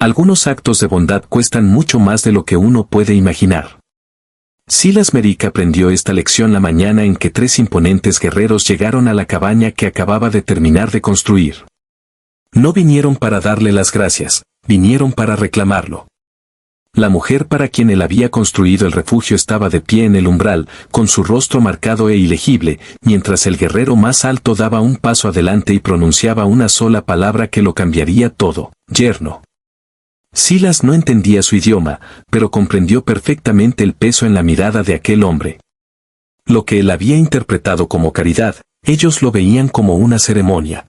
Algunos actos de bondad cuestan mucho más de lo que uno puede imaginar. Silas Merrick aprendió esta lección la mañana en que 3 imponentes guerreros llegaron a la cabaña que acababa de terminar de construir. No vinieron para darle las gracias, vinieron para reclamarlo. La mujer para quien él había construido el refugio estaba de pie en el umbral, con su rostro marcado e ilegible, mientras el guerrero más alto daba un paso adelante y pronunciaba una sola palabra que lo cambiaría todo: yerno. Silas no entendía su idioma, pero comprendió perfectamente el peso en la mirada de aquel hombre. Lo que él había interpretado como caridad, ellos lo veían como una ceremonia.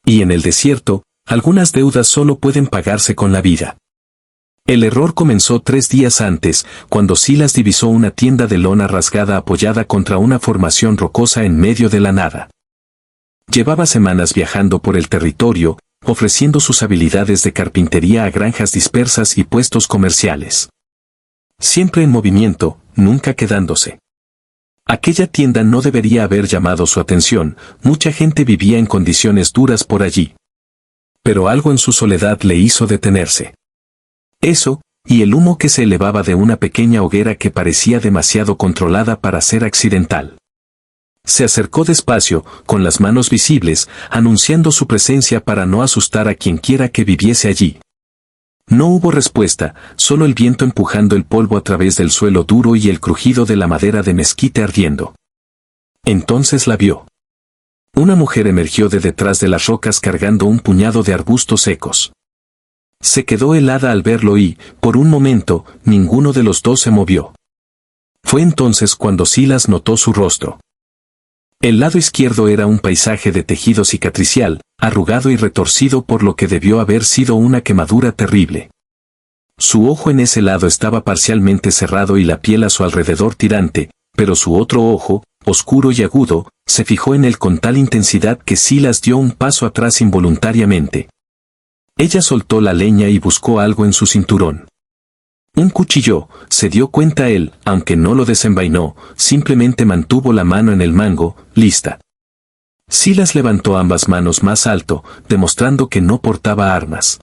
Y en el desierto, algunas deudas solo pueden pagarse con la vida. El error comenzó 3 días antes, cuando Silas divisó una tienda de lona rasgada apoyada contra una formación rocosa en medio de la nada. Llevaba semanas viajando por el territorio, ofreciendo sus habilidades de carpintería a granjas dispersas y puestos comerciales. Siempre en movimiento, nunca quedándose. Aquella tienda no debería haber llamado su atención, mucha gente vivía en condiciones duras por allí. Pero algo en su soledad le hizo detenerse. Eso, y el humo que se elevaba de una pequeña hoguera que parecía demasiado controlada para ser accidental. Se acercó despacio, con las manos visibles, anunciando su presencia para no asustar a quien quiera que viviese allí. No hubo respuesta, solo el viento empujando el polvo a través del suelo duro y el crujido de la madera de mezquite ardiendo. Entonces la vio. Una mujer emergió de detrás de las rocas cargando un puñado de arbustos secos. Se quedó helada al verlo y, por un momento, ninguno de los dos se movió. Fue entonces cuando Silas notó su rostro. El lado izquierdo era un paisaje de tejido cicatricial, arrugado y retorcido por lo que debió haber sido una quemadura terrible. Su ojo en ese lado estaba parcialmente cerrado y la piel a su alrededor tirante, pero su otro ojo, oscuro y agudo, se fijó en él con tal intensidad que Silas dio un paso atrás involuntariamente. Ella soltó la leña y buscó algo en su cinturón. Un cuchillo, se dio cuenta él, aunque no lo desenvainó, simplemente mantuvo la mano en el mango, lista. Silas levantó ambas manos más alto, demostrando que no portaba armas.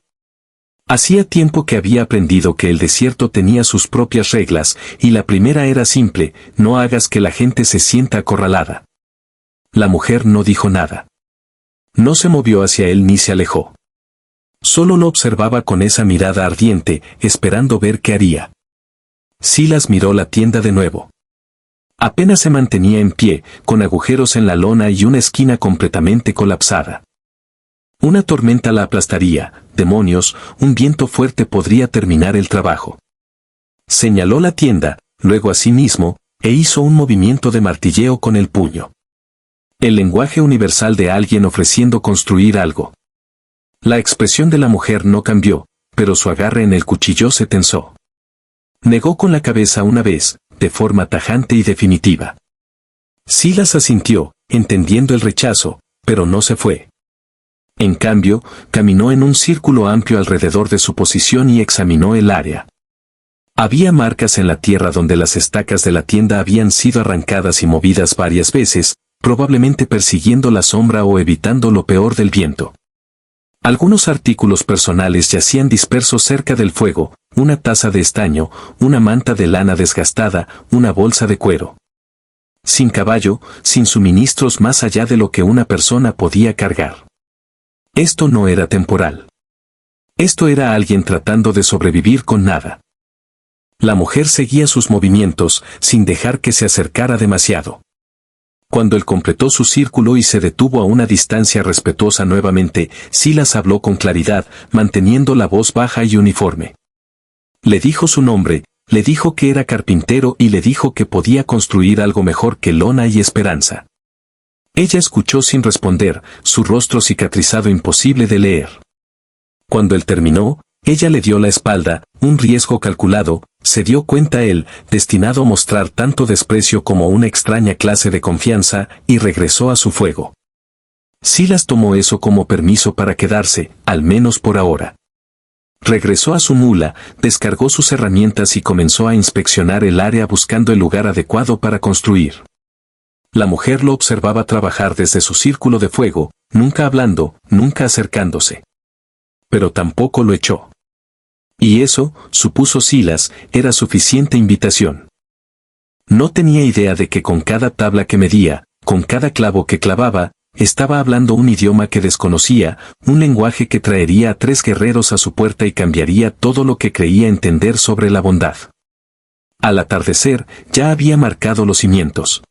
Hacía tiempo que había aprendido que el desierto tenía sus propias reglas, y la primera era simple: no hagas que la gente se sienta acorralada. La mujer no dijo nada. No se movió hacia él ni se alejó. Solo lo observaba con esa mirada ardiente, esperando ver qué haría. Silas miró la tienda de nuevo. Apenas se mantenía en pie, con agujeros en la lona y una esquina completamente colapsada. Una tormenta la aplastaría, demonios, un viento fuerte podría terminar el trabajo. Señaló la tienda, luego a sí mismo, e hizo un movimiento de martilleo con el puño. El lenguaje universal de alguien ofreciendo construir algo. La expresión de la mujer no cambió, pero su agarre en el cuchillo se tensó. Negó con la cabeza una vez, de forma tajante y definitiva. Silas asintió, entendiendo el rechazo, pero no se fue. En cambio, caminó en un círculo amplio alrededor de su posición y examinó el área. Había marcas en la tierra donde las estacas de la tienda habían sido arrancadas y movidas varias veces, probablemente persiguiendo la sombra o evitando lo peor del viento. Algunos artículos personales yacían dispersos cerca del fuego: una taza de estaño, una manta de lana desgastada, una bolsa de cuero. Sin caballo, sin suministros más allá de lo que una persona podía cargar. Esto no era temporal. Esto era alguien tratando de sobrevivir con nada. La mujer seguía sus movimientos, sin dejar que se acercara demasiado. Cuando él completó su círculo y se detuvo a una distancia respetuosa nuevamente, Silas habló con claridad, manteniendo la voz baja y uniforme. Le dijo su nombre, le dijo que era carpintero y le dijo que podía construir algo mejor que lona y esperanza. Ella escuchó sin responder, su rostro cicatrizado imposible de leer. Cuando él terminó, ella le dio la espalda, un riesgo calculado, se dio cuenta él, destinado a mostrar tanto desprecio como una extraña clase de confianza, y regresó a su fuego. Silas tomó eso como permiso para quedarse, al menos por ahora. Regresó a su mula, descargó sus herramientas y comenzó a inspeccionar el área buscando el lugar adecuado para construir. La mujer lo observaba trabajar desde su círculo de fuego, nunca hablando, nunca acercándose. Pero tampoco lo echó. Y eso, supuso Silas, era suficiente invitación. No tenía idea de que con cada tabla que medía, con cada clavo que clavaba, estaba hablando un idioma que desconocía, un lenguaje que traería a 3 guerreros a su puerta y cambiaría todo lo que creía entender sobre la bondad. Al atardecer, ya había marcado los cimientos.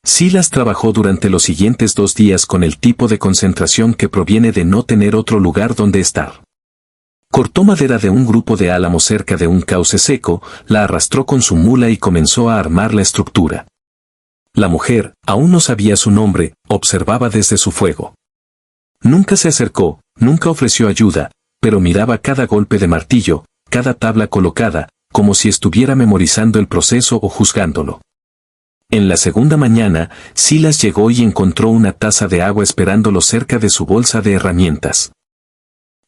Silas trabajó durante los siguientes 2 días con el tipo de concentración que proviene de no tener otro lugar donde estar. Cortó madera de un grupo de álamos cerca de un cauce seco, la arrastró con su mula y comenzó a armar la estructura. La mujer, aún no sabía su nombre, observaba desde su fuego. Nunca se acercó, nunca ofreció ayuda, pero miraba cada golpe de martillo, cada tabla colocada, como si estuviera memorizando el proceso o juzgándolo. En la segunda mañana, Silas llegó y encontró una taza de agua esperándolo cerca de su bolsa de herramientas.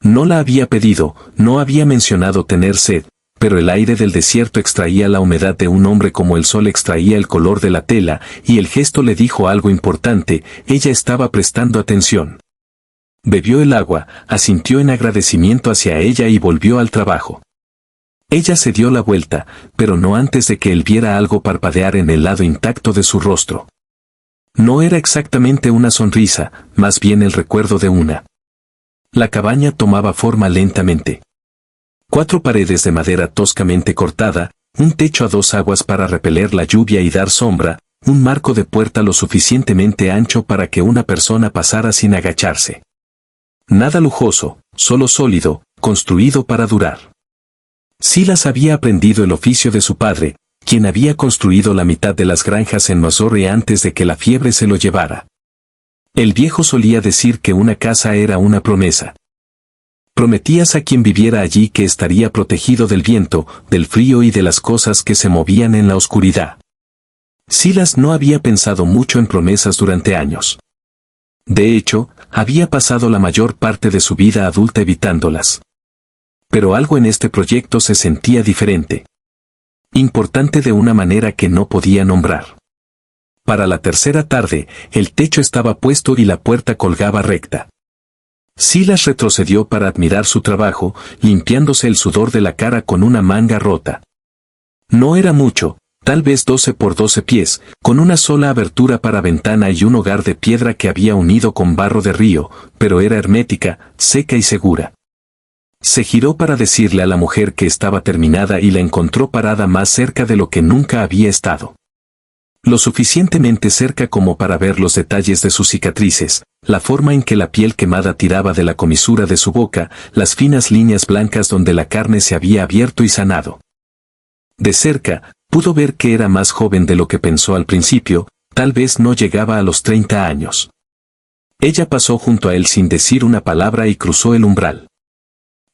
No la había pedido, no había mencionado tener sed, pero el aire del desierto extraía la humedad de un hombre como el sol extraía el color de la tela, y el gesto le dijo algo importante, ella estaba prestando atención. Bebió el agua, asintió en agradecimiento hacia ella y volvió al trabajo. Ella se dio la vuelta, pero no antes de que él viera algo parpadear en el lado intacto de su rostro. No era exactamente una sonrisa, más bien el recuerdo de una. La cabaña tomaba forma lentamente. 4 paredes de madera toscamente cortada, un techo a 2 aguas para repeler la lluvia y dar sombra, un marco de puerta lo suficientemente ancho para que una persona pasara sin agacharse. Nada lujoso, solo sólido, construido para durar. Silas había aprendido el oficio de su padre, quien había construido la mitad de las granjas en Missouri antes de que la fiebre se lo llevara. El viejo solía decir que una casa era una promesa. Prometías a quien viviera allí que estaría protegido del viento, del frío y de las cosas que se movían en la oscuridad. Silas no había pensado mucho en promesas durante años. De hecho, había pasado la mayor parte de su vida adulta evitándolas. Pero algo en este proyecto se sentía diferente. Importante de una manera que no podía nombrar. Para la tercera tarde, el techo estaba puesto y la puerta colgaba recta. Silas retrocedió para admirar su trabajo, limpiándose el sudor de la cara con una manga rota. No era mucho, tal vez 12 por 12 pies, con una sola abertura para ventana y un hogar de piedra que había unido con barro de río, pero era hermética, seca y segura. Se giró para decirle a la mujer que estaba terminada y la encontró parada más cerca de lo que nunca había estado. Lo suficientemente cerca como para ver los detalles de sus cicatrices, la forma en que la piel quemada tiraba de la comisura de su boca, las finas líneas blancas donde la carne se había abierto y sanado. De cerca, pudo ver que era más joven de lo que pensó al principio, tal vez no llegaba a los 30 años. Ella pasó junto a él sin decir una palabra y cruzó el umbral.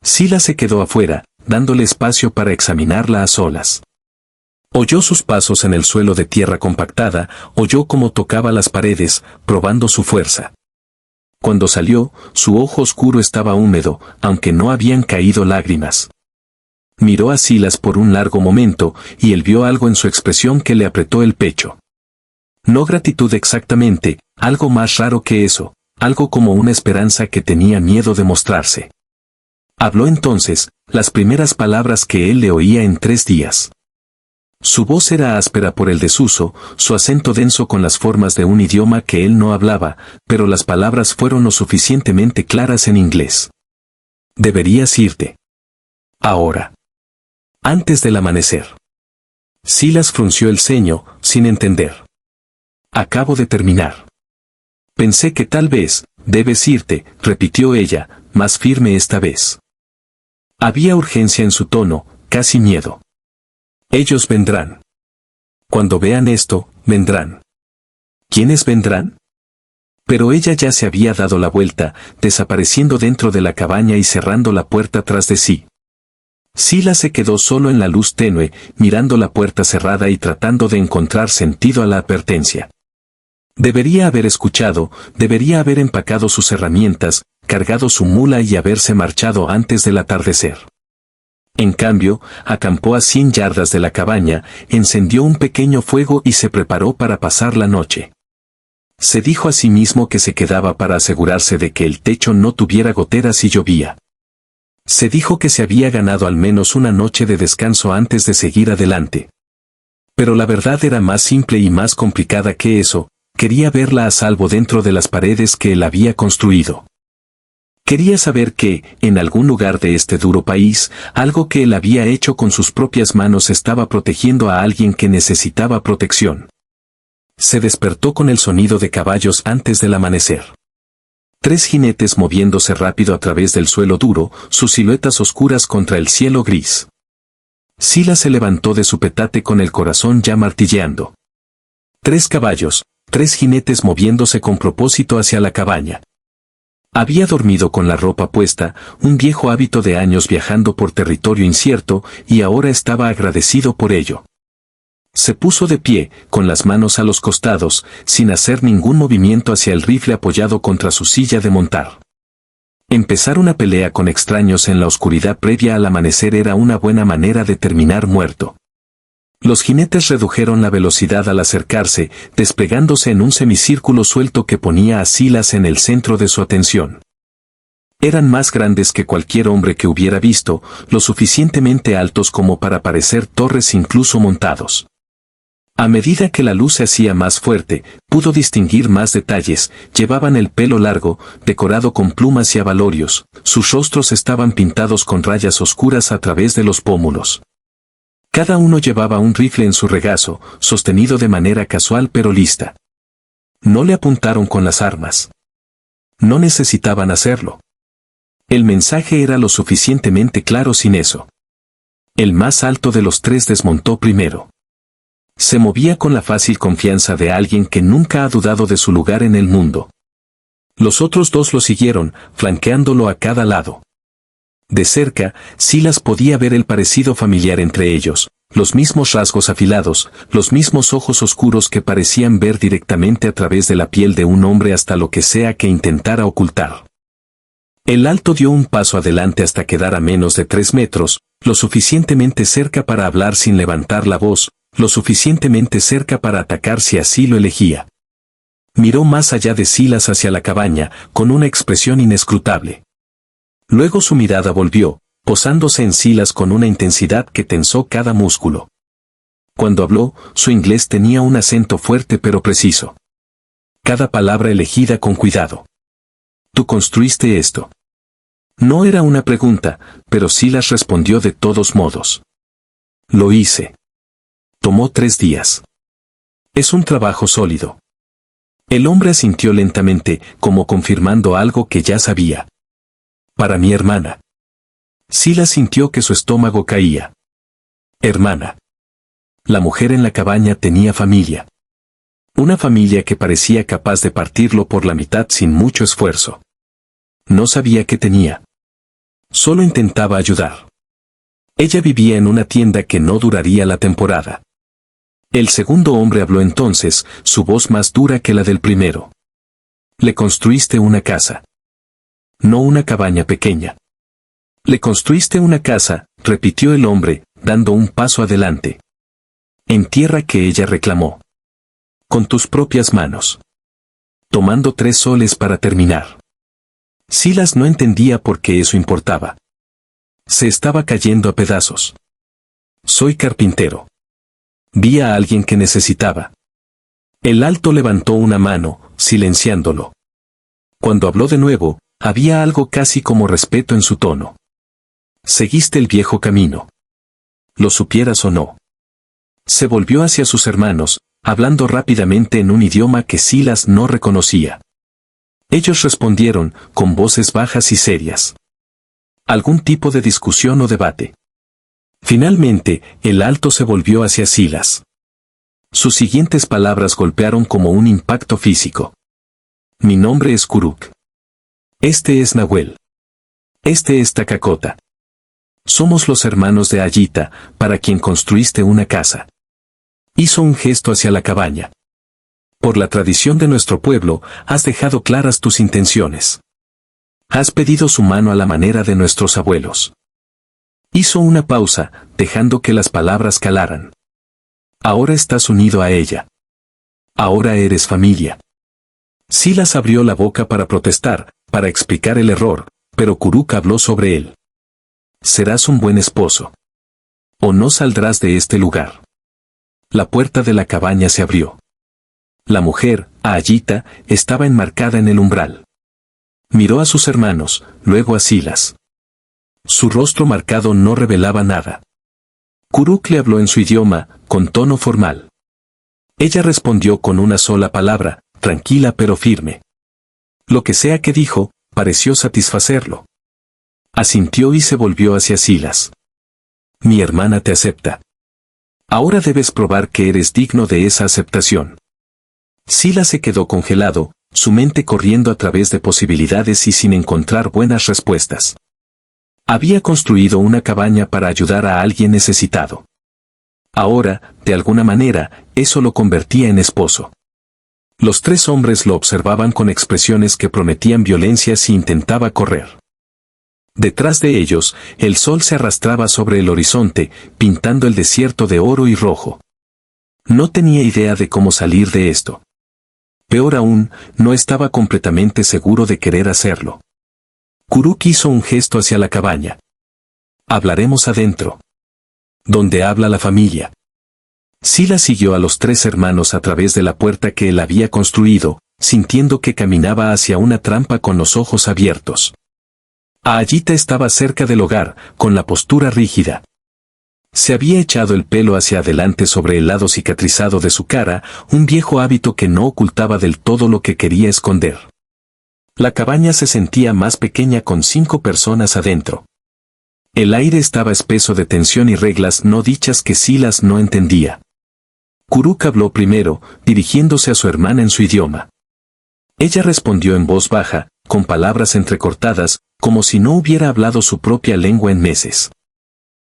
Silas se quedó afuera, dándole espacio para examinarla a solas. Oyó sus pasos en el suelo de tierra compactada, oyó cómo tocaba las paredes, probando su fuerza. Cuando salió, su ojo oscuro estaba húmedo, aunque no habían caído lágrimas. Miró a Silas por un largo momento, y él vio algo en su expresión que le apretó el pecho. No gratitud exactamente, algo más raro que eso, algo como una esperanza que tenía miedo de mostrarse. Habló entonces, las primeras palabras que él le oía en 3 días. Su voz era áspera por el desuso, su acento denso con las formas de un idioma que él no hablaba, pero las palabras fueron lo suficientemente claras en inglés. Deberías irte. Ahora. Antes del amanecer. Silas frunció el ceño, sin entender. Acabo de terminar. Pensé que tal vez, debes irte, repitió ella, más firme esta vez. Había urgencia en su tono, casi miedo. Ellos vendrán. Cuando vean esto, vendrán. ¿Quiénes vendrán? Pero ella ya se había dado la vuelta, desapareciendo dentro de la cabaña y cerrando la puerta tras de sí. Silas se quedó solo en la luz tenue, mirando la puerta cerrada y tratando de encontrar sentido a la advertencia. Debería haber escuchado, debería haber empacado sus herramientas, cargado su mula y haberse marchado antes del atardecer. En cambio, acampó a 100 yardas de la cabaña, encendió un pequeño fuego y se preparó para pasar la noche. Se dijo a sí mismo que se quedaba para asegurarse de que el techo no tuviera goteras si llovía. Se dijo que se había ganado al menos una noche de descanso antes de seguir adelante. Pero la verdad era más simple y más complicada que eso. Quería verla a salvo dentro de las paredes que él había construido. Quería saber que, en algún lugar de este duro país, algo que él había hecho con sus propias manos estaba protegiendo a alguien que necesitaba protección. Se despertó con el sonido de caballos antes del amanecer. 3 jinetes moviéndose rápido a través del suelo duro, sus siluetas oscuras contra el cielo gris. Silas se levantó de su petate con el corazón ya martilleando. 3 caballos, 3 jinetes moviéndose con propósito hacia la cabaña. Había dormido con la ropa puesta, un viejo hábito de años viajando por territorio incierto, y ahora estaba agradecido por ello. Se puso de pie, con las manos a los costados, sin hacer ningún movimiento hacia el rifle apoyado contra su silla de montar. Empezar una pelea con extraños en la oscuridad previa al amanecer era una buena manera de terminar muerto. Los jinetes redujeron la velocidad al acercarse, desplegándose en un semicírculo suelto que ponía a Silas en el centro de su atención. Eran más grandes que cualquier hombre que hubiera visto, lo suficientemente altos como para parecer torres incluso montados. A medida que la luz se hacía más fuerte, pudo distinguir más detalles. Llevaban el pelo largo, decorado con plumas y abalorios, sus rostros estaban pintados con rayas oscuras a través de los pómulos. Cada uno llevaba un rifle en su regazo, sostenido de manera casual pero lista. No le apuntaron con las armas. No necesitaban hacerlo. El mensaje era lo suficientemente claro sin eso. El más alto de los 3 desmontó primero. Se movía con la fácil confianza de alguien que nunca ha dudado de su lugar en el mundo. Los otros 2 lo siguieron, flanqueándolo a cada lado. De cerca, Silas podía ver el parecido familiar entre ellos, los mismos rasgos afilados, los mismos ojos oscuros que parecían ver directamente a través de la piel de un hombre hasta lo que sea que intentara ocultar. El alto dio un paso adelante hasta quedar a menos de 3 metros, lo suficientemente cerca para hablar sin levantar la voz, lo suficientemente cerca para atacar si así lo elegía. Miró más allá de Silas hacia la cabaña, con una expresión inescrutable. Luego su mirada volvió, posándose en Silas con una intensidad que tensó cada músculo. Cuando habló, su inglés tenía un acento fuerte pero preciso. Cada palabra elegida con cuidado. ¿Tú construiste esto? No era una pregunta, pero Silas respondió de todos modos. Lo hice. Tomó 3 días. Es un trabajo sólido. El hombre asintió lentamente, como confirmando algo que ya sabía. Para mi hermana. Silas sintió que su estómago caía. Hermana. La mujer en la cabaña tenía familia. Una familia que parecía capaz de partirlo por la mitad sin mucho esfuerzo. No sabía qué tenía. Solo intentaba ayudar. Ella vivía en una tienda que no duraría la temporada. El segundo hombre habló entonces, su voz más dura que la del primero. Le construiste una casa. No una cabaña pequeña. Le construiste una casa, repitió el hombre, dando un paso adelante. En tierra que ella reclamó. Con tus propias manos. Tomando 3 soles para terminar. Silas no entendía por qué eso importaba. Se estaba cayendo a pedazos. Soy carpintero. Vi a alguien que necesitaba. El alto levantó una mano, silenciándolo. Cuando habló de nuevo, había algo casi como respeto en su tono. Seguiste el viejo camino. Lo supieras o no. Se volvió hacia sus hermanos, hablando rápidamente en un idioma que Silas no reconocía. Ellos respondieron, con voces bajas y serias. Algún tipo de discusión o debate. Finalmente, el alto se volvió hacia Silas. Sus siguientes palabras golpearon como un impacto físico. Mi nombre es Kuruk. Este es Nahuel. Este es Takakota. Somos los hermanos de Ayita, para quien construiste una casa. Hizo un gesto hacia la cabaña. Por la tradición de nuestro pueblo, has dejado claras tus intenciones. Has pedido su mano a la manera de nuestros abuelos. Hizo una pausa, dejando que las palabras calaran. Ahora estás unido a ella. Ahora eres familia. Silas abrió la boca para protestar, para explicar el error, pero Kuruk habló sobre él. Serás un buen esposo. O no saldrás de este lugar. La puerta de la cabaña se abrió. La mujer, Aayita, estaba enmarcada en el umbral. Miró a sus hermanos, luego a Silas. Su rostro marcado no revelaba nada. Kuruk le habló en su idioma, con tono formal. Ella respondió con una sola palabra, tranquila pero firme. Lo que sea que dijo, pareció satisfacerlo. Asintió y se volvió hacia Silas. Mi hermana te acepta. Ahora debes probar que eres digno de esa aceptación. Silas se quedó congelado, su mente corriendo a través de posibilidades y sin encontrar buenas respuestas. Había construido una cabaña para ayudar a alguien necesitado. Ahora, de alguna manera, eso lo convertía en esposo. Los tres hombres lo observaban con expresiones que prometían violencia si intentaba correr. Detrás de ellos, el sol se arrastraba sobre el horizonte, pintando el desierto de oro y rojo. No tenía idea de cómo salir de esto. Peor aún, no estaba completamente seguro de querer hacerlo. Kuruk hizo un gesto hacia la cabaña. Hablaremos adentro. Donde habla la familia. Silas siguió a los tres hermanos a través de la puerta que él había construido, sintiendo que caminaba hacia una trampa con los ojos abiertos. Aayita estaba cerca del hogar, con la postura rígida. Se había echado el pelo hacia adelante sobre el lado cicatrizado de su cara, un viejo hábito que no ocultaba del todo lo que quería esconder. La cabaña se sentía más pequeña con 5 personas adentro. El aire estaba espeso de tensión y reglas no dichas que Silas no entendía. Kuruk habló primero, dirigiéndose a su hermana en su idioma. Ella respondió en voz baja, con palabras entrecortadas, como si no hubiera hablado su propia lengua en meses.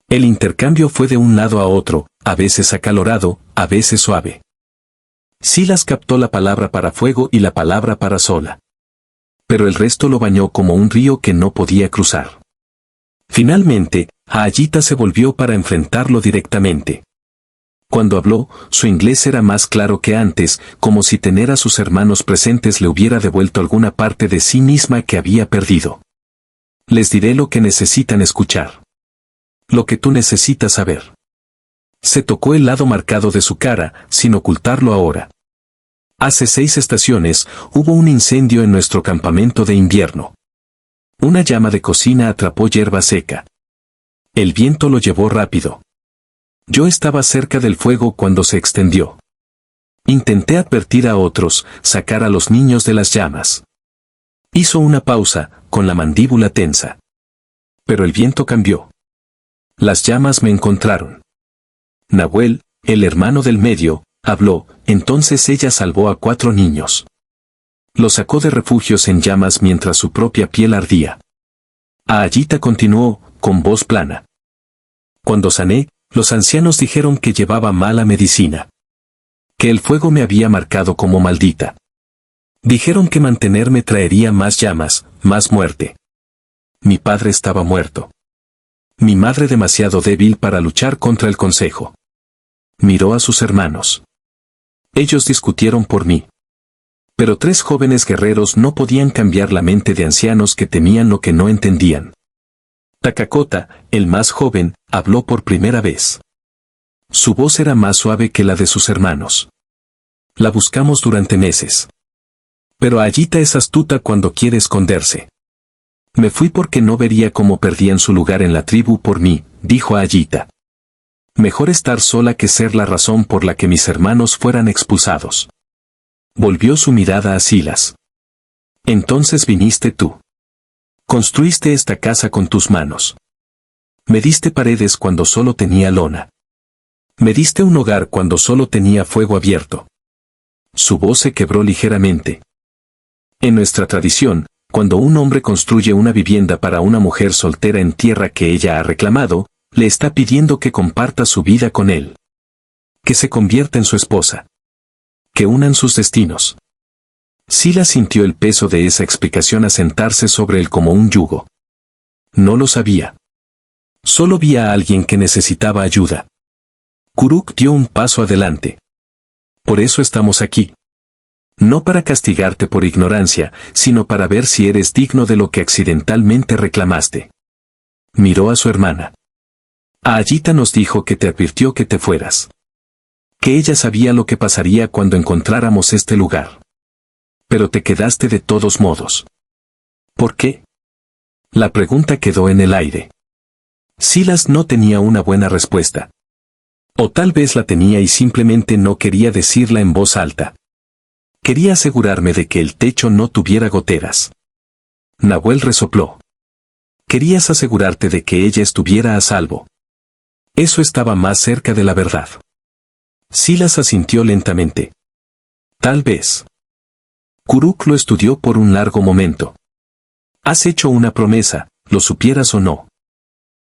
El intercambio fue de un lado a otro, a veces acalorado, a veces suave. Silas captó la palabra para fuego y la palabra para sola. Pero el resto lo bañó como un río que no podía cruzar. Finalmente, Aayita se volvió para enfrentarlo directamente. Cuando habló, su inglés era más claro que antes, como si tener a sus hermanos presentes le hubiera devuelto alguna parte de sí misma que había perdido. Les diré lo que necesitan escuchar. Lo que tú necesitas saber. Se tocó el lado marcado de su cara, sin ocultarlo ahora. Hace 6 estaciones, hubo un incendio en nuestro campamento de invierno. Una llama de cocina atrapó hierba seca. El viento lo llevó rápido. Yo estaba cerca del fuego cuando se extendió. Intenté advertir a otros, sacar a los niños de las llamas. Hizo una pausa, con la mandíbula tensa. Pero el viento cambió. Las llamas me encontraron. Nahuel, el hermano del medio, habló, entonces ella salvó a 4 niños. Los sacó de refugios en llamas mientras su propia piel ardía. Aayita continuó, con voz plana. Cuando sané, los ancianos dijeron que llevaba mala medicina. Que el fuego me había marcado como maldita. Dijeron que mantenerme traería más llamas, más muerte. Mi padre estaba muerto. Mi madre demasiado débil para luchar contra el consejo. Miró a sus hermanos. Ellos discutieron por mí. Pero 3 jóvenes guerreros no podían cambiar la mente de ancianos que temían lo que no entendían. Takakota, el más joven, habló por primera vez. Su voz era más suave que la de sus hermanos. La buscamos durante meses. Pero Aayita es astuta cuando quiere esconderse. Me fui porque no vería cómo perdían su lugar en la tribu por mí, dijo Aayita. Mejor estar sola que ser la razón por la que mis hermanos fueran expulsados. Volvió su mirada a Silas. Entonces viniste tú. Construiste esta casa con tus manos. Me diste paredes cuando solo tenía lona. Me diste un hogar cuando solo tenía fuego abierto. Su voz se quebró ligeramente. En nuestra tradición, cuando un hombre construye una vivienda para una mujer soltera en tierra que ella ha reclamado, le está pidiendo que comparta su vida con él. Que se convierta en su esposa. Que unan sus destinos. Silas sintió el peso de esa explicación asentarse sobre él como un yugo. No lo sabía. Solo vi a alguien que necesitaba ayuda. Kuruk dio un paso adelante. Por eso estamos aquí. No para castigarte por ignorancia, sino para ver si eres digno de lo que accidentalmente reclamaste. Miró a su hermana. Ayita nos dijo que te advirtió que te fueras. Que ella sabía lo que pasaría cuando encontráramos este lugar. Pero te quedaste de todos modos. ¿Por qué? La pregunta quedó en el aire. Silas no tenía una buena respuesta. O tal vez la tenía y simplemente no quería decirla en voz alta. Quería asegurarme de que el techo no tuviera goteras. Nahuel resopló. Querías asegurarte de que ella estuviera a salvo. Eso estaba más cerca de la verdad. Silas asintió lentamente. Tal vez. Kuruk lo estudió por un largo momento. Has hecho una promesa, lo supieras o no.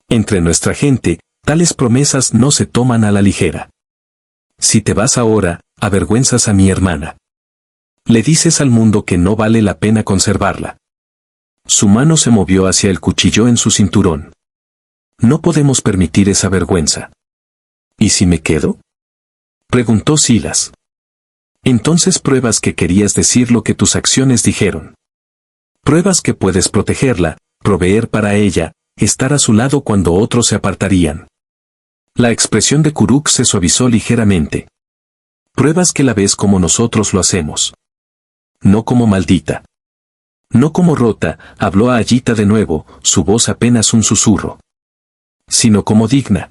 Entre nuestra gente, tales promesas no se toman a la ligera. Si te vas ahora, avergüenzas a mi hermana. Le dices al mundo que no vale la pena conservarla. Su mano se movió hacia el cuchillo en su cinturón. No podemos permitir esa vergüenza. ¿Y si me quedo? Preguntó Silas. Entonces pruebas que querías decir lo que tus acciones dijeron. Pruebas que puedes protegerla, proveer para ella, estar a su lado cuando otros se apartarían. La expresión de Kuruk se suavizó ligeramente. Pruebas que la ves como nosotros lo hacemos. No como maldita. No como rota, habló a Ayita de nuevo, su voz apenas un susurro. Sino como digna.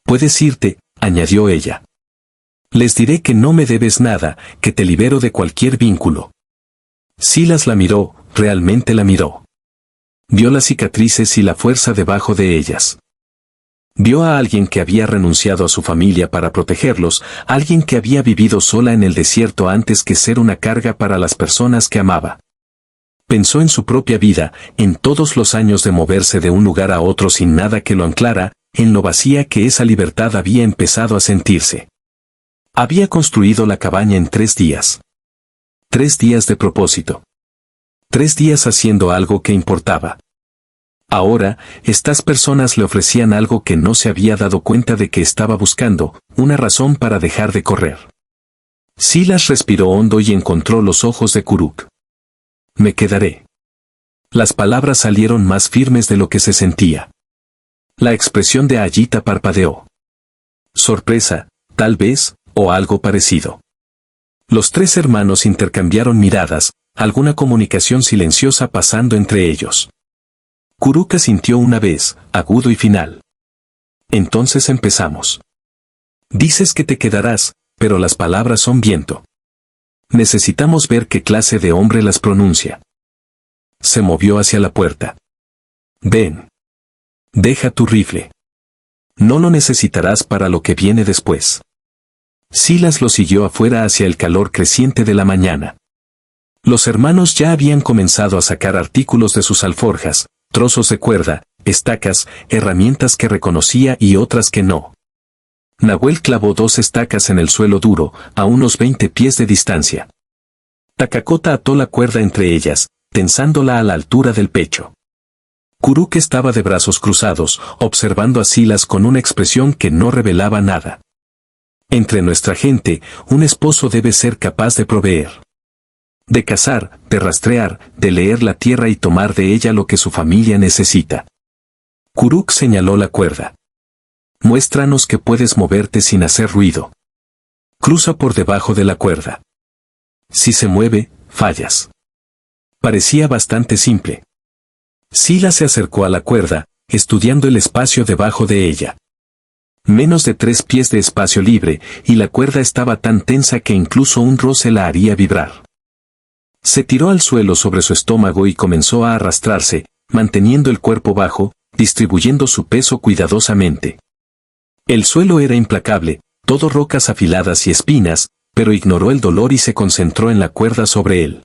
Puedes irte, añadió ella. Les diré que no me debes nada, que te libero de cualquier vínculo. Silas la miró, realmente la miró. Vio las cicatrices y la fuerza debajo de ellas. Vio a alguien que había renunciado a su familia para protegerlos, alguien que había vivido sola en el desierto antes que ser una carga para las personas que amaba. Pensó en su propia vida, en todos los años de moverse de un lugar a otro sin nada que lo anclara, en lo vacía que esa libertad había empezado a sentirse. Había construido la cabaña en 3 días. 3 días de propósito. 3 días haciendo algo que importaba. Ahora, estas personas le ofrecían algo que no se había dado cuenta de que estaba buscando, una razón para dejar de correr. Silas respiró hondo y encontró los ojos de Kuruk. Me quedaré. Las palabras salieron más firmes de lo que se sentía. La expresión de Ayita parpadeó. Sorpresa, tal vez, o algo parecido. Los 3 hermanos intercambiaron miradas, alguna comunicación silenciosa pasando entre ellos. Kuruk asintió una vez, agudo y final. Entonces empezamos. Dices que te quedarás, pero las palabras son viento. Necesitamos ver qué clase de hombre las pronuncia. Se movió hacia la puerta. Ven. Deja tu rifle. No lo necesitarás para lo que viene después. Silas lo siguió afuera hacia el calor creciente de la mañana. Los hermanos ya habían comenzado a sacar artículos de sus alforjas, trozos de cuerda, estacas, herramientas que reconocía y otras que no. Nahuel clavó 2 estacas en el suelo duro, a unos 20 pies de distancia. Takakota ató la cuerda entre ellas, tensándola a la altura del pecho. Kuruk estaba de brazos cruzados, observando a Silas con una expresión que no revelaba nada. Entre nuestra gente, un esposo debe ser capaz de proveer. De cazar, de rastrear, de leer la tierra y tomar de ella lo que su familia necesita. Kuruk señaló la cuerda. Muéstranos que puedes moverte sin hacer ruido. Cruza por debajo de la cuerda. Si se mueve, fallas. Parecía bastante simple. Silas se acercó a la cuerda, estudiando el espacio debajo de ella. Menos de 3 pies de espacio libre, y la cuerda estaba tan tensa que incluso un roce la haría vibrar. Se tiró al suelo sobre su estómago y comenzó a arrastrarse, manteniendo el cuerpo bajo, distribuyendo su peso cuidadosamente. El suelo era implacable, todo rocas afiladas y espinas, pero ignoró el dolor y se concentró en la cuerda sobre él.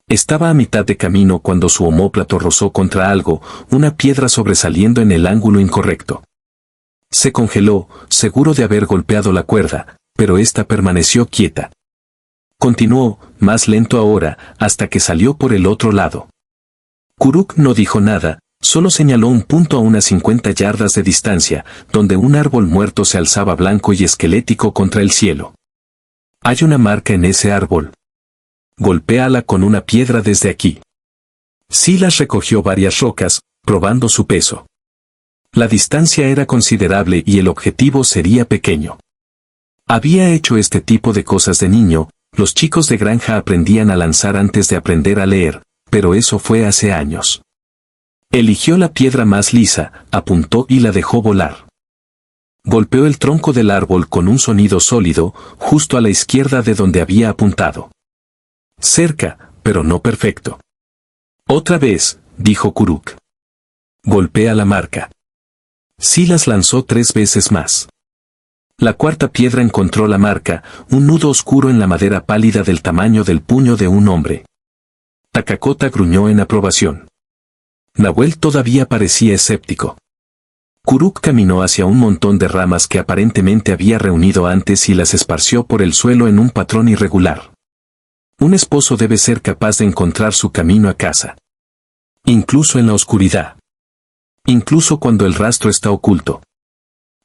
Estaba a mitad de camino cuando su omóplato rozó contra algo, una piedra sobresaliendo en el ángulo incorrecto. Se congeló, seguro de haber golpeado la cuerda, pero ésta permaneció quieta. Continuó, más lento ahora, hasta que salió por el otro lado. Kuruk no dijo nada, solo señaló un punto a unas 50 yardas de distancia, donde un árbol muerto se alzaba blanco y esquelético contra el cielo. Hay una marca en ese árbol. Golpéala con una piedra desde aquí. Silas recogió varias rocas, probando su peso. La distancia era considerable y el objetivo sería pequeño. Había hecho este tipo de cosas de niño, los chicos de granja aprendían a lanzar antes de aprender a leer, pero eso fue hace años. Eligió la piedra más lisa, apuntó y la dejó volar. Golpeó el tronco del árbol con un sonido sólido, justo a la izquierda de donde había apuntado. Cerca, pero no perfecto. Otra vez, dijo Kuruk. Golpea la marca. Silas lanzó 3 veces más. La cuarta piedra encontró la marca, un nudo oscuro en la madera pálida del tamaño del puño de un hombre. Takakota gruñó en aprobación. Nahuel todavía parecía escéptico. Kuruk caminó hacia un montón de ramas que aparentemente había reunido antes y las esparció por el suelo en un patrón irregular. Un esposo debe ser capaz de encontrar su camino a casa. Incluso en la oscuridad. Incluso cuando el rastro está oculto.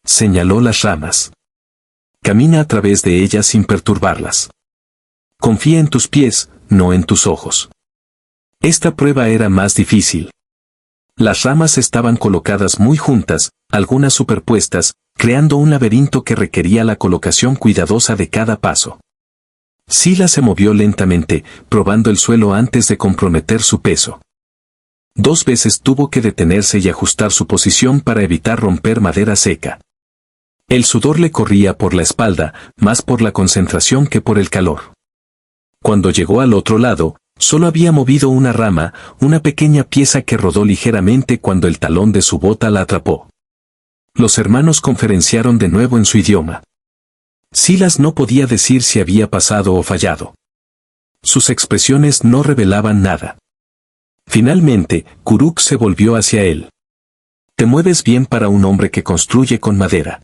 Señaló las ramas. Camina a través de ellas sin perturbarlas. Confía en tus pies, no en tus ojos. Esta prueba era más difícil. Las ramas estaban colocadas muy juntas, algunas superpuestas, creando un laberinto que requería la colocación cuidadosa de cada paso. Silas se movió lentamente, probando el suelo antes de comprometer su peso. 2 veces tuvo que detenerse y ajustar su posición para evitar romper madera seca. El sudor le corría por la espalda, más por la concentración que por el calor. Cuando llegó al otro lado, solo había movido una rama, una pequeña pieza que rodó ligeramente cuando el talón de su bota la atrapó. Los hermanos conferenciaron de nuevo en su idioma. Silas no podía decir si había pasado o fallado. Sus expresiones no revelaban nada. Finalmente, Kuruk se volvió hacia él. Te mueves bien para un hombre que construye con madera.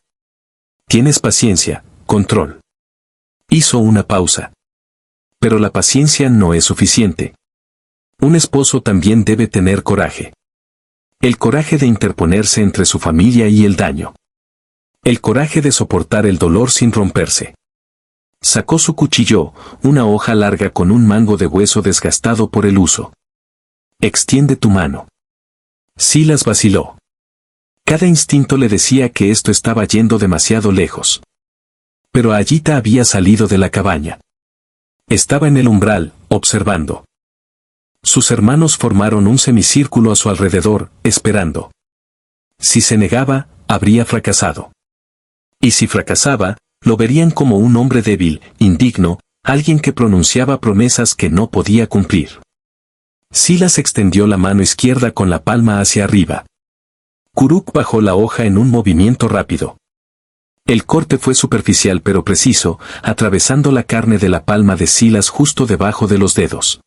Tienes paciencia, control. Hizo una pausa. Pero la paciencia no es suficiente. Un esposo también debe tener coraje. El coraje de interponerse entre su familia y el daño. El coraje de soportar el dolor sin romperse. Sacó su cuchillo, una hoja larga con un mango de hueso desgastado por el uso. Extiende tu mano. Silas vaciló. Cada instinto le decía que esto estaba yendo demasiado lejos. Pero Ayita había salido de la cabaña. Estaba en el umbral, observando. Sus hermanos formaron un semicírculo a su alrededor, esperando. Si se negaba, habría fracasado. Y si fracasaba, lo verían como un hombre débil, indigno, alguien que pronunciaba promesas que no podía cumplir. Silas extendió la mano izquierda con la palma hacia arriba. Kuruk bajó la hoja en un movimiento rápido. El corte fue superficial pero preciso, atravesando la carne de la palma de Silas justo debajo de los dedos.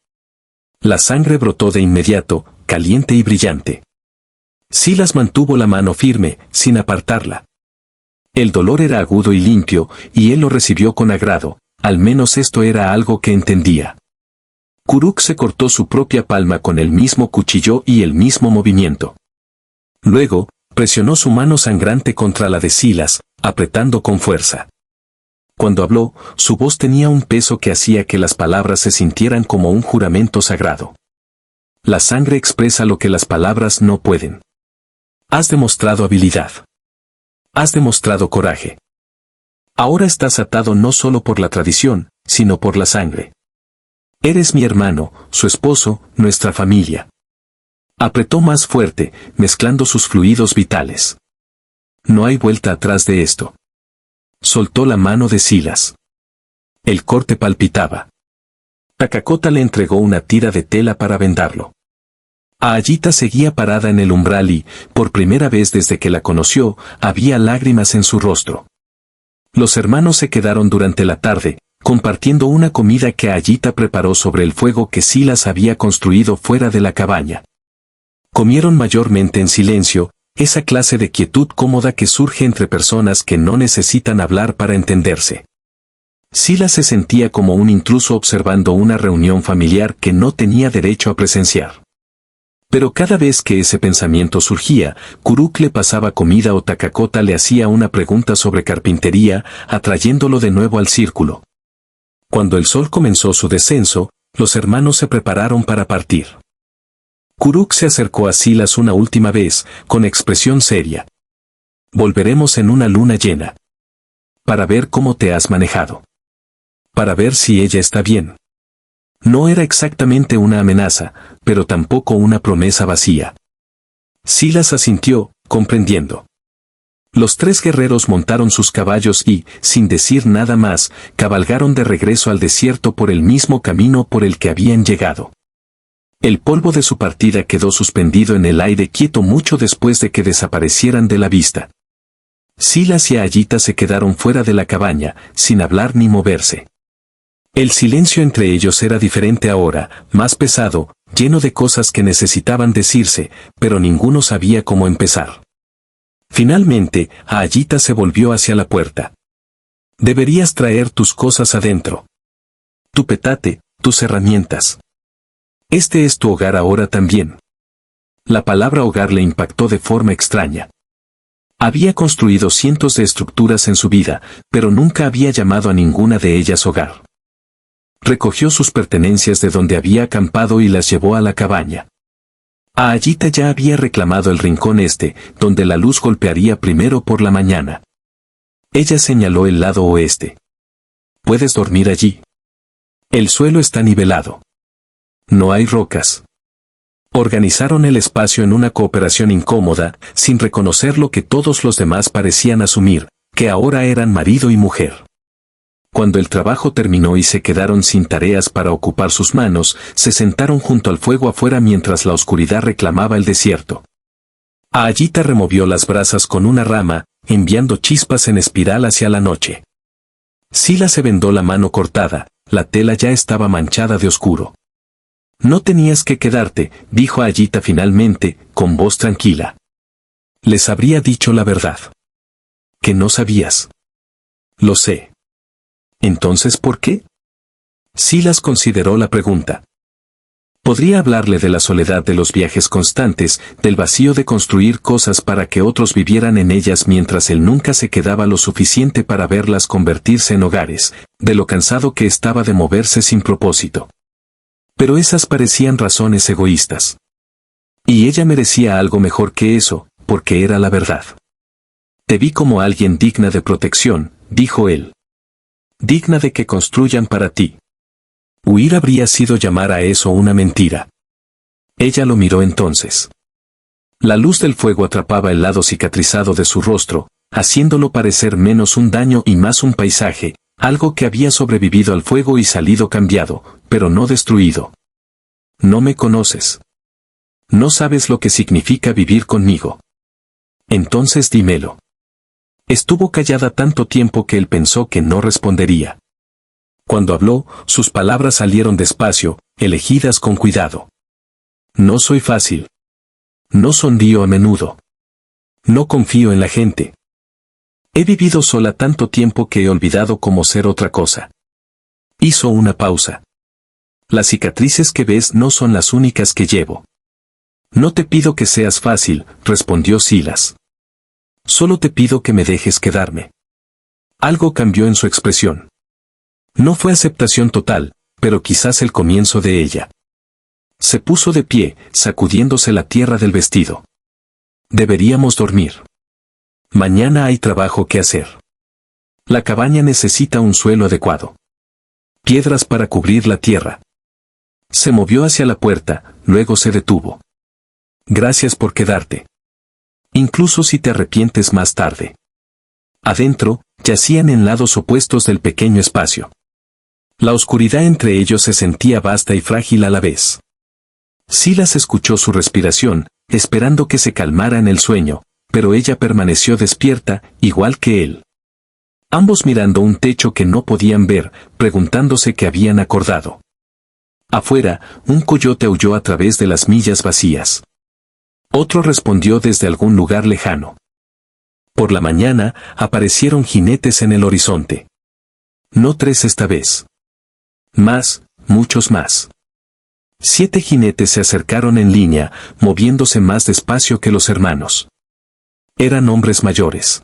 La sangre brotó de inmediato, caliente y brillante. Silas mantuvo la mano firme, sin apartarla. El dolor era agudo y limpio, y él lo recibió con agrado, al menos esto era algo que entendía. Kuruk se cortó su propia palma con el mismo cuchillo y el mismo movimiento. Luego, presionó su mano sangrante contra la de Silas, apretando con fuerza. Cuando habló, su voz tenía un peso que hacía que las palabras se sintieran como un juramento sagrado. La sangre expresa lo que las palabras no pueden. Has demostrado habilidad. Has demostrado coraje. Ahora estás atado no solo por la tradición, sino por la sangre. Eres mi hermano, su esposo, nuestra familia. Apretó más fuerte, mezclando sus fluidos vitales. No hay vuelta atrás de esto. Soltó la mano de Silas. El corte palpitaba. Takakota le entregó una tira de tela para vendarlo. Ayita seguía parada en el umbral y, por primera vez desde que la conoció, había lágrimas en su rostro. Los hermanos se quedaron durante la tarde, compartiendo una comida que Ayita preparó sobre el fuego que Silas había construido fuera de la cabaña. Comieron mayormente en silencio, esa clase de quietud cómoda que surge entre personas que no necesitan hablar para entenderse. Silas se sentía como un intruso observando una reunión familiar que no tenía derecho a presenciar. Pero cada vez que ese pensamiento surgía, Kuruk le pasaba comida o Takakota le hacía una pregunta sobre carpintería, atrayéndolo de nuevo al círculo. Cuando el sol comenzó su descenso, los hermanos se prepararon para partir. Kuruk se acercó a Silas una última vez, con expresión seria. Volveremos en una luna llena. Para ver cómo te has manejado. Para ver si ella está bien. No era exactamente una amenaza, pero tampoco una promesa vacía. Silas asintió, comprendiendo. Los tres guerreros montaron sus caballos y, sin decir nada más, cabalgaron de regreso al desierto por el mismo camino por el que habían llegado. El polvo de su partida quedó suspendido en el aire quieto mucho después de que desaparecieran de la vista. Silas y Ayita se quedaron fuera de la cabaña, sin hablar ni moverse. El silencio entre ellos era diferente ahora, más pesado, lleno de cosas que necesitaban decirse, pero ninguno sabía cómo empezar. Finalmente, Ayita se volvió hacia la puerta. Deberías traer tus cosas adentro. Tu petate, tus herramientas. Este es tu hogar ahora también. La palabra hogar le impactó de forma extraña. Había construido cientos de estructuras en su vida, pero nunca había llamado a ninguna de ellas hogar. Recogió sus pertenencias de donde había acampado y las llevó a la cabaña. Ayita ya había reclamado el rincón este, donde la luz golpearía primero por la mañana. Ella señaló el lado oeste. Puedes dormir allí. El suelo está nivelado. No hay rocas. Organizaron el espacio en una cooperación incómoda, sin reconocer lo que todos los demás parecían asumir, que ahora eran marido y mujer. Cuando el trabajo terminó y se quedaron sin tareas para ocupar sus manos, se sentaron junto al fuego afuera mientras la oscuridad reclamaba el desierto. Ayita removió las brasas con una rama, enviando chispas en espiral hacia la noche. Silas se vendó la mano cortada, la tela ya estaba manchada de oscuro. No tenías que quedarte, dijo Ayita finalmente, con voz tranquila. Les habría dicho la verdad. Que no sabías. Lo sé. ¿Entonces por qué? Silas consideró la pregunta. Podría hablarle de la soledad de los viajes constantes, del vacío de construir cosas para que otros vivieran en ellas mientras él nunca se quedaba lo suficiente para verlas convertirse en hogares, de lo cansado que estaba de moverse sin propósito. Pero esas parecían razones egoístas. Y ella merecía algo mejor que eso, porque era la verdad. Te vi como alguien digna de protección, dijo él. Digna de que construyan para ti. Huir habría sido llamar a eso una mentira. Ella lo miró entonces. La luz del fuego atrapaba el lado cicatrizado de su rostro, haciéndolo parecer menos un daño y más un paisaje, algo que había sobrevivido al fuego y salido cambiado, pero no destruido. No me conoces. No sabes lo que significa vivir conmigo. Entonces dímelo. Estuvo callada tanto tiempo que él pensó que no respondería. Cuando habló, sus palabras salieron despacio, elegidas con cuidado. No soy fácil. No sonrío a menudo. No confío en la gente. He vivido sola tanto tiempo que he olvidado cómo ser otra cosa. Hizo una pausa. Las cicatrices que ves no son las únicas que llevo. No te pido que seas fácil, respondió Silas. Solo te pido que me dejes quedarme. Algo cambió en su expresión. No fue aceptación total, pero quizás el comienzo de ella. Se puso de pie, sacudiéndose la tierra del vestido. Deberíamos dormir. Mañana hay trabajo que hacer. La cabaña necesita un suelo adecuado. Piedras para cubrir la tierra. Se movió hacia la puerta, luego se detuvo. Gracias por quedarte. Incluso si te arrepientes más tarde. Adentro, yacían en lados opuestos del pequeño espacio. La oscuridad entre ellos se sentía vasta y frágil a la vez. Silas escuchó su respiración, esperando que se calmara en el sueño, pero ella permaneció despierta, igual que él. Ambos mirando un techo que no podían ver, preguntándose qué habían acordado. Afuera, un coyote aulló a través de las millas vacías. Otro respondió desde algún lugar lejano. Por la mañana, aparecieron jinetes en el horizonte. No 3 esta vez. Más, muchos más. 7 jinetes se acercaron en línea, moviéndose más despacio que los hermanos. Eran hombres mayores.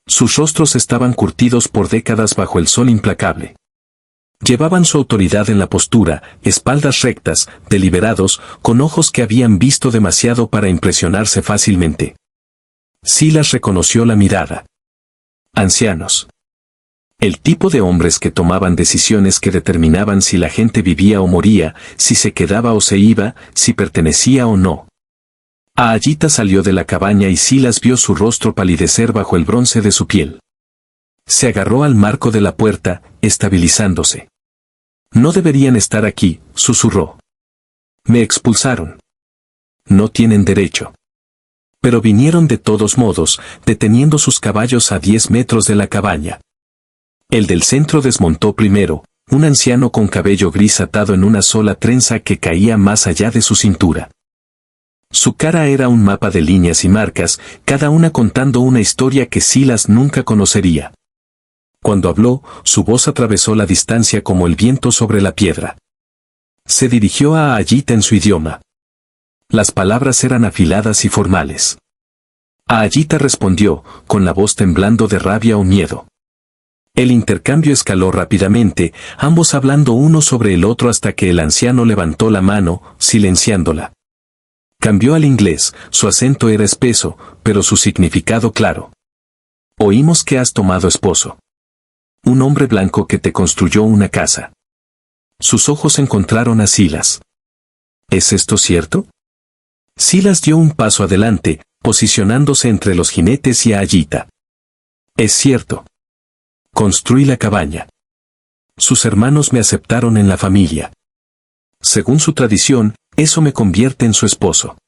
Sus rostros estaban curtidos por décadas bajo el sol implacable. Llevaban su autoridad en la postura, espaldas rectas, deliberados, con ojos que habían visto demasiado para impresionarse fácilmente. Silas reconoció la mirada. Ancianos. El tipo de hombres que tomaban decisiones que determinaban si la gente vivía o moría, si se quedaba o se iba, si pertenecía o no. Aayita salió de la cabaña y Silas vio su rostro palidecer bajo el bronce de su piel. Se agarró al marco de la puerta, estabilizándose. No deberían estar aquí, susurró. Me expulsaron. No tienen derecho. Pero vinieron de todos modos, deteniendo sus caballos a 10 metros de la cabaña. El del centro desmontó primero, un anciano con cabello gris atado en una sola trenza que caía más allá de su cintura. Su cara era un mapa de líneas y marcas, cada una contando una historia que Silas nunca conocería. Cuando habló, su voz atravesó la distancia como el viento sobre la piedra. Se dirigió a Aayita en su idioma. Las palabras eran afiladas y formales. Aayita respondió, con la voz temblando de rabia o miedo. El intercambio escaló rápidamente, ambos hablando uno sobre el otro hasta que el anciano levantó la mano, silenciándola. Cambió al inglés, su acento era espeso, pero su significado claro. Oímos que has tomado esposo. Un hombre blanco que te construyó una casa. Sus ojos encontraron a Silas. ¿Es esto cierto? Silas dio un paso adelante, posicionándose entre los jinetes y Aayita. Es cierto. Construí la cabaña. Sus hermanos me aceptaron en la familia. Según su tradición, eso me convierte en su esposo.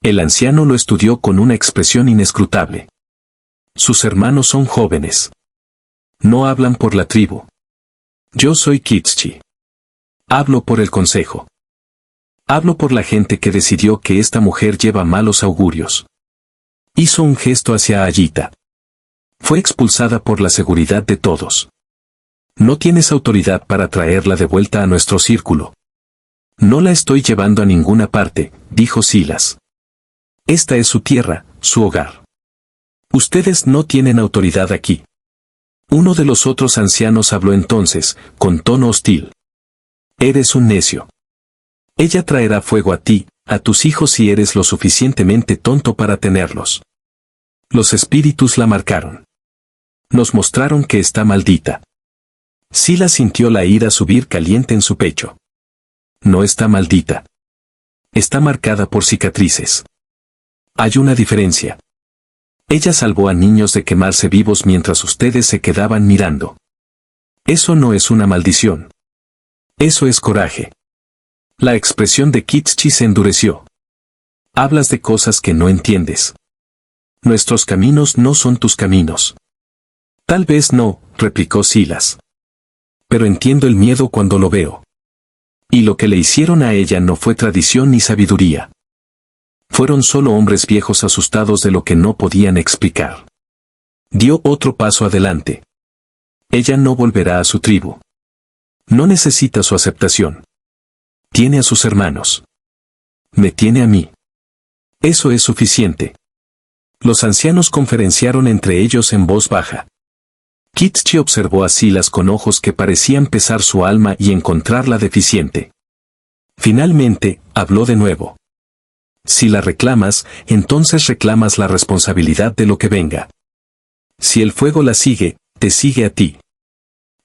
El anciano lo estudió con una expresión inescrutable. Sus hermanos son jóvenes. No hablan por la tribu. Yo soy Kitschy. Hablo por el consejo. Hablo por la gente que decidió que esta mujer lleva malos augurios. Hizo un gesto hacia Aayita. Fue expulsada por la seguridad de todos. No tienes autoridad para traerla de vuelta a nuestro círculo. No la estoy llevando a ninguna parte, dijo Silas. Esta es su tierra, su hogar. Ustedes no tienen autoridad aquí. Uno de los otros ancianos habló entonces, con tono hostil. Eres un necio. Ella traerá fuego a ti, a tus hijos si eres lo suficientemente tonto para tenerlos. Los espíritus la marcaron. Nos mostraron que está maldita. Silas sintió la ira subir caliente en su pecho. No está maldita. Está marcada por cicatrices. Hay una diferencia. Ella salvó a niños de quemarse vivos mientras ustedes se quedaban mirando. Eso no es una maldición. Eso es coraje. La expresión de Kitschy se endureció. Hablas de cosas que no entiendes. Nuestros caminos no son tus caminos. Tal vez no, replicó Silas. Pero entiendo el miedo cuando lo veo. Y lo que le hicieron a ella no fue tradición ni sabiduría. Fueron solo hombres viejos asustados de lo que no podían explicar. Dio otro paso adelante. Ella no volverá a su tribu. No necesita su aceptación. Tiene a sus hermanos. Me tiene a mí. Eso es suficiente. Los ancianos conferenciaron entre ellos en voz baja. Kitschy observó a Silas con ojos que parecían pesar su alma y encontrarla deficiente. Finalmente, habló de nuevo. Si la reclamas, entonces reclamas la responsabilidad de lo que venga. Si el fuego la sigue, te sigue a ti.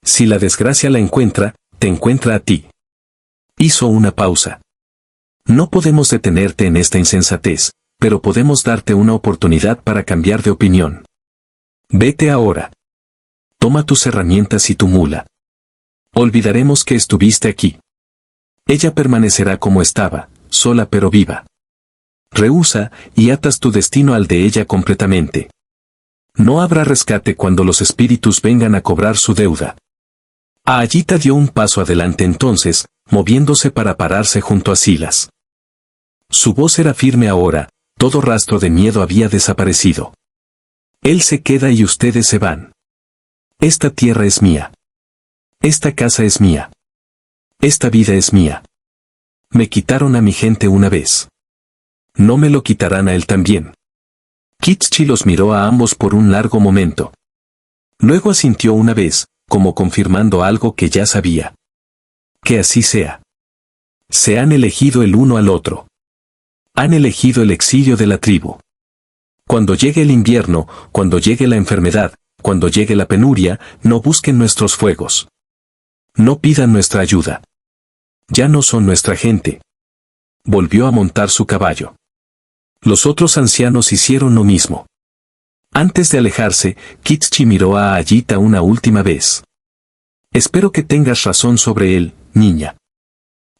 Si la desgracia la encuentra, te encuentra a ti. Hizo una pausa. No podemos detenerte en esta insensatez, pero podemos darte una oportunidad para cambiar de opinión. Vete ahora. Toma tus herramientas y tu mula. Olvidaremos que estuviste aquí. Ella permanecerá como estaba, sola pero viva. Rehúsa, y atas tu destino al de ella completamente. No habrá rescate cuando los espíritus vengan a cobrar su deuda. Aayita dio un paso adelante entonces, moviéndose para pararse junto a Silas. Su voz era firme ahora, todo rastro de miedo había desaparecido. Él se queda y ustedes se van. Esta tierra es mía. Esta casa es mía. Esta vida es mía. Me quitaron a mi gente una vez. No me lo quitarán a él también. Kitschy los miró a ambos por un largo momento. Luego asintió una vez, como confirmando algo que ya sabía. Que así sea. Se han elegido el uno al otro. Han elegido el exilio de la tribu. Cuando llegue el invierno, cuando llegue la enfermedad, cuando llegue la penuria, no busquen nuestros fuegos. No pidan nuestra ayuda. Ya no son nuestra gente. Volvió a montar su caballo. Los otros ancianos hicieron lo mismo. Antes de alejarse, Kitschy miró a Ayita una última vez. Espero que tengas razón sobre él, niña.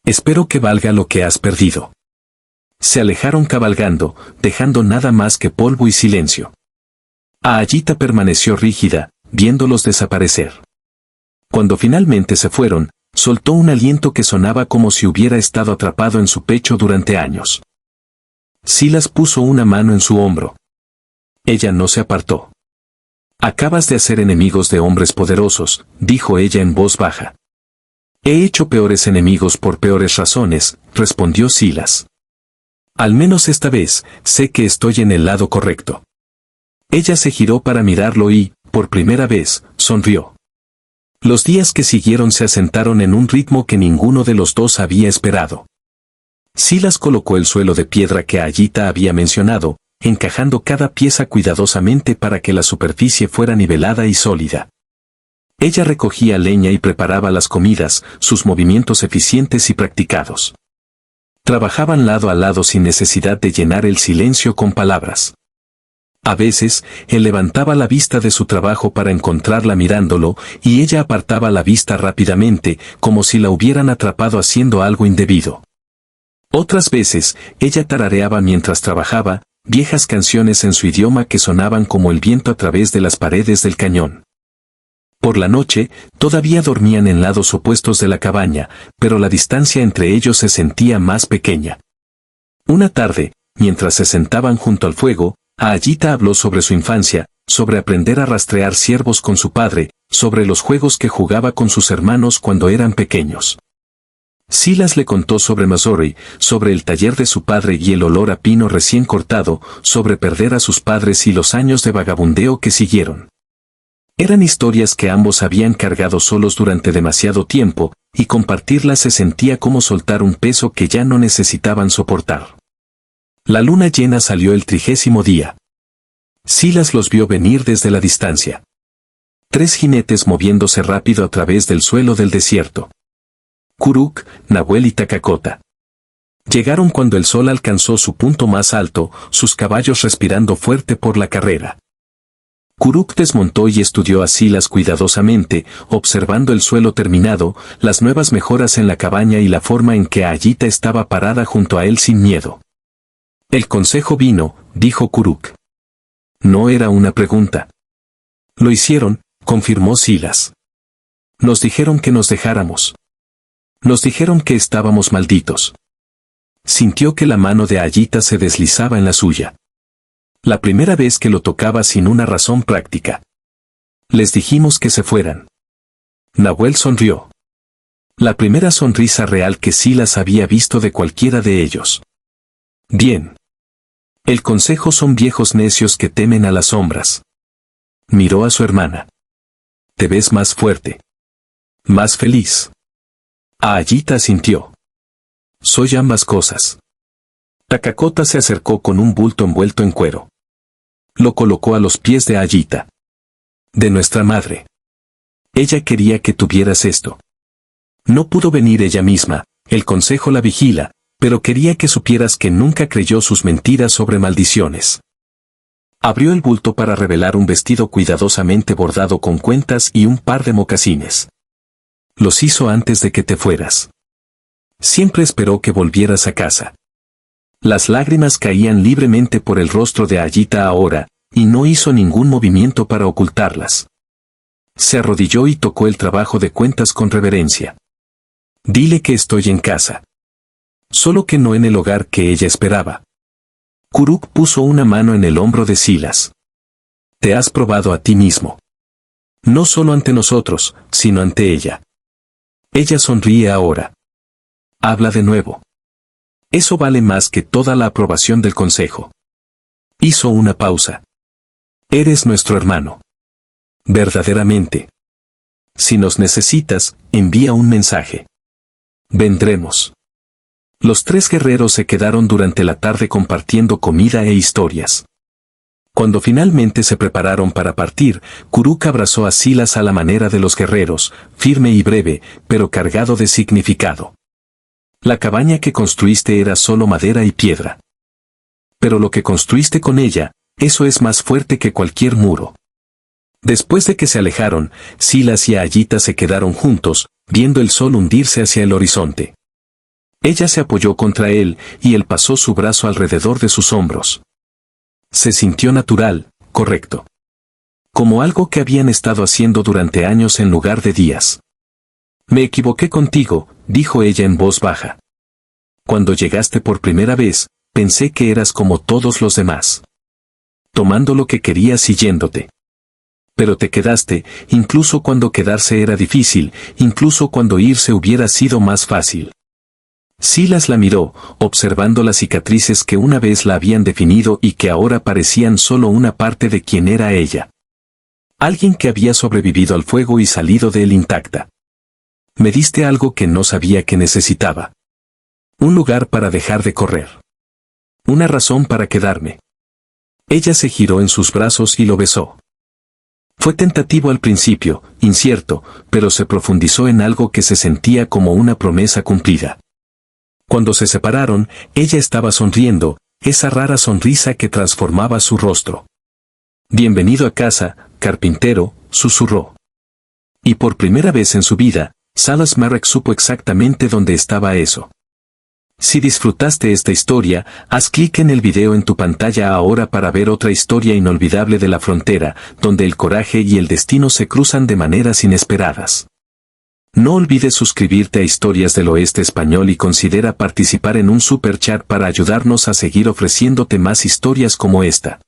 Espero que valga lo que has perdido. Se alejaron cabalgando, dejando nada más que polvo y silencio. Ayita permaneció rígida, viéndolos desaparecer. Cuando finalmente se fueron, soltó un aliento que sonaba como si hubiera estado atrapado en su pecho durante años. Silas puso una mano en su hombro. Ella no se apartó. Acabas de hacer enemigos de hombres poderosos, dijo ella en voz baja. He hecho peores enemigos por peores razones, respondió Silas. Al menos esta vez, sé que estoy en el lado correcto. Ella se giró para mirarlo y, por primera vez, sonrió. Los días que siguieron se asentaron en un ritmo que ninguno de los dos había esperado. Silas colocó el suelo de piedra que Ayita había mencionado, encajando cada pieza cuidadosamente para que la superficie fuera nivelada y sólida. Ella recogía leña y preparaba las comidas, sus movimientos eficientes y practicados. Trabajaban lado a lado sin necesidad de llenar el silencio con palabras. A veces, él levantaba la vista de su trabajo para encontrarla mirándolo, y ella apartaba la vista rápidamente, como si la hubieran atrapado haciendo algo indebido. Otras veces, ella tarareaba mientras trabajaba, viejas canciones en su idioma que sonaban como el viento a través de las paredes del cañón. Por la noche, todavía dormían en lados opuestos de la cabaña, pero la distancia entre ellos se sentía más pequeña. Una tarde, mientras se sentaban junto al fuego, Ayita habló sobre su infancia, sobre aprender a rastrear ciervos con su padre, sobre los juegos que jugaba con sus hermanos cuando eran pequeños. Silas le contó sobre Missouri, sobre el taller de su padre y el olor a pino recién cortado, sobre perder a sus padres y los años de vagabundeo que siguieron. Eran historias que ambos habían cargado solos durante demasiado tiempo, y compartirlas se sentía como soltar un peso que ya no necesitaban soportar. La luna llena salió el 30º día. Silas los vio venir desde la distancia. 3 jinetes moviéndose rápido a través del suelo del desierto. Kuruk, Nahuel y Takakota. Llegaron cuando el sol alcanzó su punto más alto, sus caballos respirando fuerte por la carrera. Kuruk desmontó y estudió a Silas cuidadosamente, observando el suelo terminado, las nuevas mejoras en la cabaña y la forma en que Ayita estaba parada junto a él sin miedo. El consejo vino, dijo Kuruk. No era una pregunta. Lo hicieron, confirmó Silas. Nos dijeron que nos dejáramos. Nos dijeron que estábamos malditos. Sintió que la mano de Ayita se deslizaba en la suya. La primera vez que lo tocaba sin una razón práctica. Les dijimos que se fueran. Nahuel sonrió. La primera sonrisa real que Silas había visto de cualquiera de ellos. Bien. El consejo son viejos necios que temen a las sombras. Miró a su hermana. Te ves más fuerte. Más feliz. Ayita asintió. Soy ambas cosas. Takakota se acercó con un bulto envuelto en cuero. Lo colocó a los pies de Ayita. De nuestra madre. Ella quería que tuvieras esto. No pudo venir ella misma, el consejo la vigila, pero quería que supieras que nunca creyó sus mentiras sobre maldiciones. Abrió el bulto para revelar un vestido cuidadosamente bordado con cuentas y un par de mocasines. Los hizo antes de que te fueras. Siempre esperó que volvieras a casa. Las lágrimas caían libremente por el rostro de Ayita ahora, y no hizo ningún movimiento para ocultarlas. Se arrodilló y tocó el trabajo de cuentas con reverencia. Dile que estoy en casa. Solo que no en el hogar que ella esperaba. Kuruk puso una mano en el hombro de Silas. Te has probado a ti mismo. No solo ante nosotros, sino ante ella. Ella sonríe ahora. Habla de nuevo. Eso vale más que toda la aprobación del consejo. Hizo una pausa. Eres nuestro hermano. Verdaderamente. Si nos necesitas, envía un mensaje. Vendremos. Los 3 guerreros se quedaron durante la tarde compartiendo comida e historias. Cuando finalmente se prepararon para partir, Kuruk abrazó a Silas a la manera de los guerreros, firme y breve, pero cargado de significado. La cabaña que construiste era solo madera y piedra. Pero lo que construiste con ella, eso es más fuerte que cualquier muro. Después de que se alejaron, Silas y Ayita se quedaron juntos, viendo el sol hundirse hacia el horizonte. Ella se apoyó contra él, y él pasó su brazo alrededor de sus hombros. Se sintió natural, correcto. Como algo que habían estado haciendo durante años en lugar de días. Me equivoqué contigo, dijo ella en voz baja. Cuando llegaste por primera vez, pensé que eras como todos los demás. Tomando lo que querías y yéndote. Pero te quedaste, incluso cuando quedarse era difícil, incluso cuando irse hubiera sido más fácil. Silas la miró, observando las cicatrices que una vez la habían definido y que ahora parecían solo una parte de quien era ella. Alguien que había sobrevivido al fuego y salido de él intacta. Me diste algo que no sabía que necesitaba. Un lugar para dejar de correr. Una razón para quedarme. Ella se giró en sus brazos y lo besó. Fue tentativo al principio, incierto, pero se profundizó en algo que se sentía como una promesa cumplida. Cuando se separaron, ella estaba sonriendo, esa rara sonrisa que transformaba su rostro. Bienvenido a casa, carpintero, susurró. Y por primera vez en su vida, Silas Marek supo exactamente dónde estaba eso. Si disfrutaste esta historia, haz clic en el video en tu pantalla ahora para ver otra historia inolvidable de la frontera, donde el coraje y el destino se cruzan de maneras inesperadas. No olvides suscribirte a Historias del Oeste Español y considera participar en un super chat para ayudarnos a seguir ofreciéndote más historias como esta.